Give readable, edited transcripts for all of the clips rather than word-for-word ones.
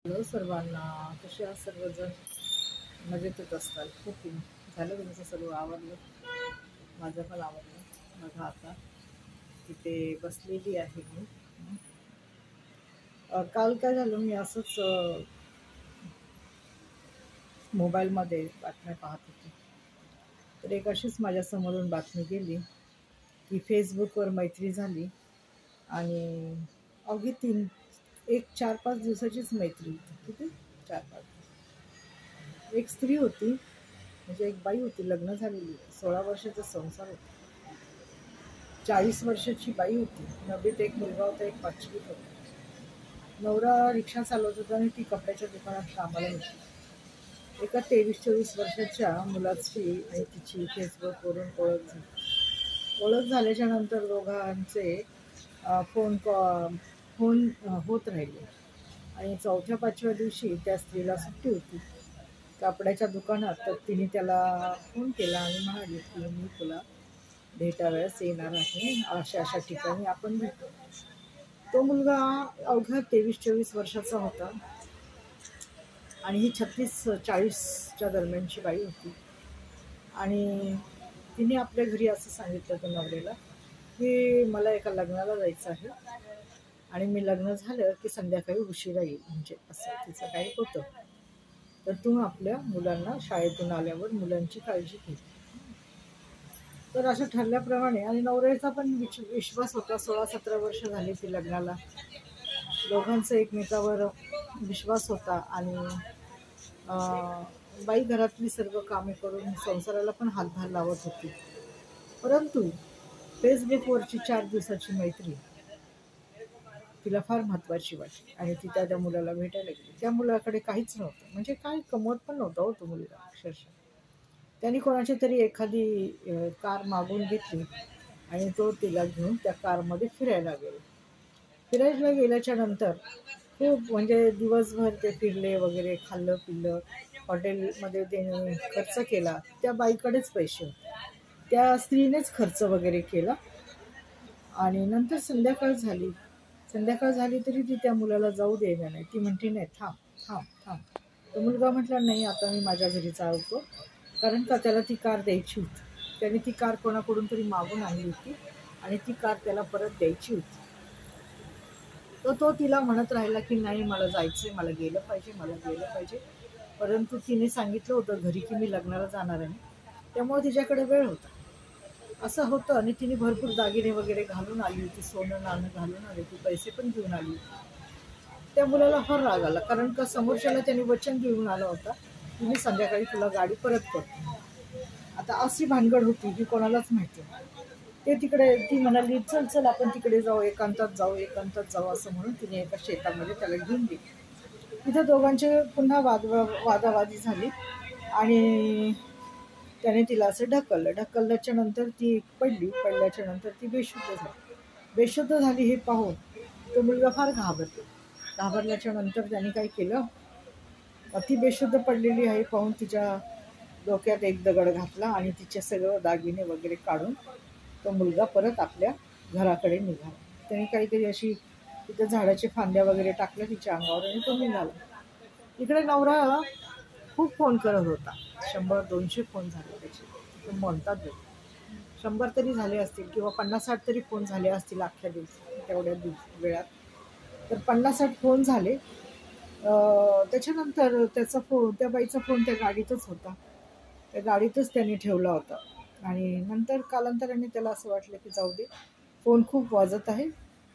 Hello सर्वांना, कसे आहात सर्वजण? मजेतच असताल. खूप झालं तुमचं सर्व आवडलं? माझं पण आवडलं. बघा आता तिथे बसलेली आहे मी. काल काय झालं, मी असंच मोबाईलमध्ये बातम्या पाहत होते, तर एक अशीच माझ्या समोरून बातमी गेली की फेसबुकवर मैत्री झाली आणि अवघी 4-5 दिवसाचीच मैत्री होती. किती 4-5 दिवस. एक स्त्री होती, म्हणजे एक बाई होती, लग्न झालेली, 16 वर्षाचा संसार होता. 40 वर्षाची बाई होती, 9वीत एक मुलगा होता, एक 5वीत होता. नवरा रिक्षा चालवत होता आणि ती कपड्याच्या दुकानात कामाला होती. एका 23-24 वर्षाच्या मुलाची आणि तिची फेसबुकवरून ओळख झाल्याच्या नंतर दोघांचे फोन होत राहिले आणि 4-5व्या दिवशी त्या स्त्रीला सुट्टी होती कापडाच्या दुकानात. तर तिने त्याला फोन केला आणि म्हणाली की मी तुला भेटावयास येणार आहे, अशा अशा ठिकाणी आपण भेटू. तो मुलगा अवघ्या 23-24 वर्षाचा होता आणि ही 36-40च्या दरम्यानची बाई होती. आणि तिने आपल्या घरी असं सांगितलं होतं नवऱ्याला की मला एका लग्नाला जायचं आहे आणि मी लग्न झालं की संध्याकाळी उशिरा येईल, म्हणजे असं तिचं काही होतं. तर तू आपल्या मुलांना शाळेतून आल्यावर मुलांची काळजी घे. तर असं ठरल्याप्रमाणे, आणि नवऱ्याचा पण विश्वास होता. 16-17 वर्ष झाली ती लग्नाला, दोघांचा एकमेकावर विश्वास होता. आणि बाई घरातली सर्व कामे करून संसाराला पण हातभार लावत होती. परंतु फेसबुकवरची 4 दिवसाची मैत्री तिला फार महत्त्वाची वाटली आणि ती त्या मुलाला भेटायला गेली. त्या मुलाकडे काहीच नव्हतं, म्हणजे काय कमवत पण नव्हता हो तो मुलगा. अक्षरशः त्यांनी कोणाची तरी एखादी कार मागून घेतली आणि तो तिला घेऊन त्या कारमध्ये फिरायला गेल्याच्या नंतर खूप, म्हणजे दिवसभर ते फिरले वगैरे, खाल्लं पिल्लं, हॉटेलमध्ये त्यांनी खर्च केला. त्या बाईकडेच पैसे होते, त्या स्त्रीनेच खर्च वगैरे केला. आणि नंतर संध्याकाळ झाली तरी ती त्या मुलाला जाऊ द्यायला नाही. ती म्हणते नाही, थांब थांब थांब. तो मुलगा म्हटला नाही, आता मी माझ्या घरी चालतो, कारण का त्याला ती कार द्यायची होती. त्याने ती कार कोणाकडून तरी मागून आणली होती आणि ती कार त्याला परत द्यायची होती. तो तिला म्हणत राहिला की नाही, मला जायचंय, मला गेलं पाहिजे. परंतु तिने सांगितलं होतं घरी की मी लग्नाला जाणार आहे, त्यामुळे तिच्याकडे वेळ होता. असं होतं. आणि तिने भरपूर दागिने वगैरे घालून आली होती, सोनं नाणं घालून आली होती, पैसे पण घेऊन आली होती. त्या मुलाला फार राग आला, कारण का समोरच्याला त्याने वचन देऊन आला होता की मी संध्याकाळी तुला गाडी परत करतो. आता अशी भानगड होती की कोणालाच माहिती. ते तिकडे, ती म्हणाली चल आपण तिकडे जाऊ, एकांतात जाऊ असं म्हणून तिने एका शेतामध्ये त्याला घेऊन गेली. तिथं दोघांचे पुन्हा वादावादी झाली आणि त्याने तिला असं ढकलल्याच्या नंतर ती पडल्याच्या नंतर ती बेशुद्ध झाली. हे पाहून तो मुलगा फार घाबरल्याच्या नंतर त्याने काय केलं, ती बेशुद्ध पडलेली आहे पाहून तिच्या डोक्यात एक दगड घातला आणि तिचे सगळं दागिने वगैरे काढून तो मुलगा परत आपल्या घराकडे निघाला. त्याने काहीतरी अशी तिथे झाडाच्या फांद्या वगैरे टाकल्या तिच्या अंगावर आणि तो निघाला. इकडे नवरा खूप फोन करत होता, 100-200 फोन झाले त्याचे, म्हणतात 100 तरी झाले असतील किंवा 50-60 तरी फोन झाले असतील अख्ख्या दिवसात, तेवढ्या वेळात. तर 50-60 फोन झाले. त्याच्यानंतर त्या बाईचा फोन त्या गाडीतच होता, त्या गाडीतच त्यांनी ठेवला होता. आणि नंतर कालांतराने त्याला असं वाटलं की जाऊ दे, फोन खूप वाजत आहे.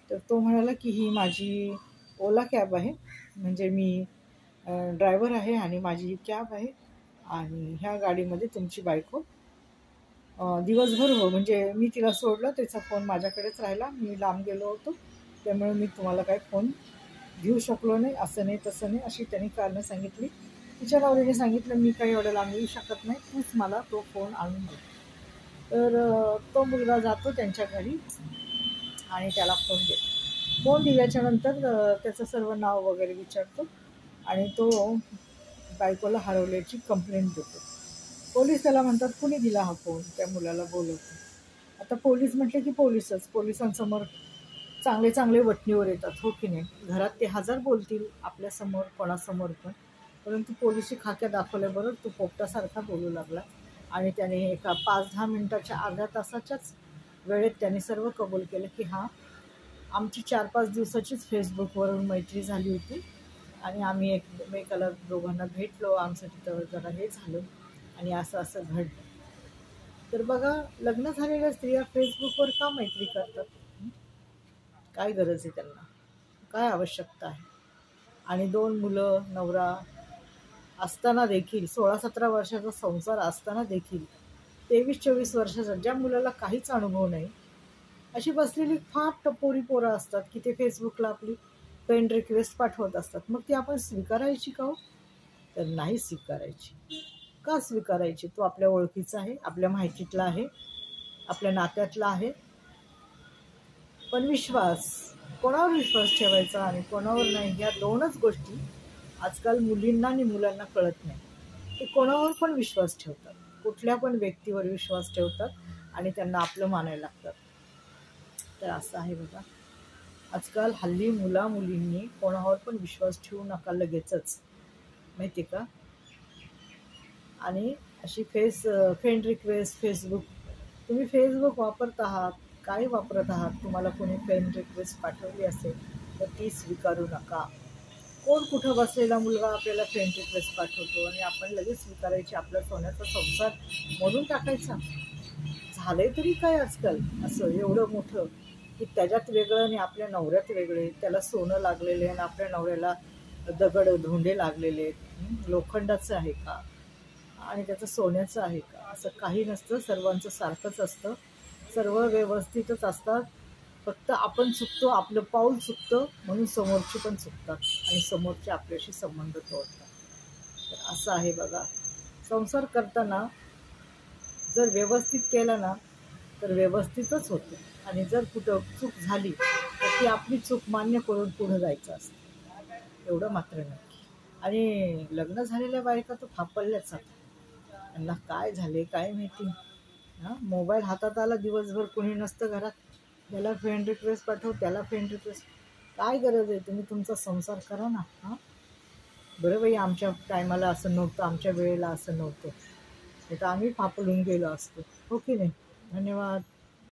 तर तो म्हणाला की ही माझी ओला कॅब आहे, म्हणजे मी ड्रायव्हर आहे आणि माझी कॅब आहे आणि ह्या गाडीमध्ये तुमची बायको दिवसभर म्हणजे मी तिला सोडलं, त्याचा फोन माझ्याकडेच राहिला, मी लांब गेलो होतो, त्यामुळे मी तुम्हाला काही फोन घेऊ शकलो नाही, असं नाही तसं नाही, अशी त्यांनी कारणं सांगितली. तिच्या नवऱ्याने सांगितलं मी काही एवढं लांब येऊ शकत नाही, तूच मला तो फोन आणून दे. तर तो मुलगा जातो त्यांच्या घरी आणि त्याला फोन दिल्याच्या नंतर त्याचं सर्व नाव वगैरे विचारतो आणि तो बायकोला हरवल्याची कंप्लेंट देतो. पोलीस त्याला म्हणतात कुणी दिला हा फोन, त्या मुलाला बोलवतो. आता पोलीस म्हटले की पोलिसांसमोर चांगले चांगले वटणीवर येतात, हो की नाही? घरात ते हजार बोलतील आपल्यासमोर कोणासमोर पण, परंतु पोलिसी खाक्या दाखवल्याबरोबर तो पोपटासारखा बोलू लागला आणि त्याने एका 5-10 मिनिटाच्या अर्ध्या तासाच्याच वेळेत त्याने सर्व कबूल केलं की हां, आमची 4-5 दिवसाचीच फेसबुकवरून मैत्री झाली होती आणि आम्ही एकमेकाला दोघांना भेटलो, आमचं तिथं जरा हे झालं आणि असं असं घडलं. तर बघा, लग्न झालेल्या स्त्रिया फेसबुकवर का मैत्री करतात? काय गरज आहे त्यांना? काय आवश्यकता आहे? आणि 2 मुलं, नवरा असताना देखील, 16-17 वर्षाचा संसार असताना देखील 23-24 वर्षाचा ज्या मुलाला काहीच अनुभव नाही, अशी बसलेली फार टपोरी पोरं असतात की ते फेसबुकला आपली फ्रेंड रिक्वेस्ट पाठवत असतात. मग ती आपण स्वीकारायची का हो? तर नाही स्वीकारायची. का स्वीकारायची? तो आपल्या ओळखीचा आहे, आपल्या माहितीतला आहे, आपल्या नात्यातला आहे. पण विश्वास, कोणावर विश्वास ठेवायचा आणि कोणावर नाही, या 2च गोष्टी आजकाल मुलींना आणि मुलांना कळत नाही. ते कोणावर पण विश्वास ठेवतात, कुठल्या पण व्यक्तीवर विश्वास ठेवतात आणि त्यांना आपलं मानायला लागतात. तर असं आहे बघा, आजकाल हल्ली मुलींनी कोणावर पण विश्वास ठेवू नका लगेचच, माहिती आहे का? आणि अशी फ्रेंड रिक्वेस्ट फेसबुक, तुम्ही फेसबुक वापरत आहात, काय वापरत आहात, तुम्हाला कोणी फ्रेंड रिक्वेस्ट पाठवली असेल तर ती स्वीकारू नका. कोण कुठं बसलेला मुलगा आपल्याला फ्रेंड रिक्वेस्ट पाठवतो आणि आपण लगेच स्वीकारायची, आपला सोन्याचा संसार मोडून टाकायचा? झालंय तरी काय आजकाल असं एवढं मोठं की त्याच्यात वेगळं आणि आपल्या नवऱ्यात वेगळे, त्याला सोनं लागलेले आणि आपल्या नवऱ्याला दगड धोंडे लागलेले आहेत. लोखंडाचं आहे का आणि त्याचं सोन्याचं आहे का? असं काही नसतं, सर्वांचं सारखंच असतं, सर्व व्यवस्थितच असतात. फक्त आपण चुकतो, आपलं पाऊल चुकतं म्हणून समोरची पण चुकतात आणि समोरचे आपल्याशी संबंध तोडतात. तर असं आहे बघा, संसार करताना जर व्यवस्थित केला ना तर व्यवस्थितच होतं आणि जर कुठं चूक झाली तर ती आपली चूक मान्य करून पुढं जायचं असतं, एवढं मात्र नक्की. आणि लग्न झालेल्या बायका तर फापडल्याच जातात, त्यांना काय झाले काय माहिती. हां, मोबाईल हातात आला, दिवसभर कोणी नसतं घरात, याला फ्रेंड रिक्वेस्ट पाठव, त्याला फ्रेंड रिक्वेस्ट. काय गरज आहे? तुम्ही तुमचा संसार करा ना. हां, बरं बाई, आमच्या टायमाला असं नव्हतं, आमच्या वेळेला असं नव्हतं, नाही तर आम्ही फापडून गेलो असतो, हो की नाही? धन्यवाद.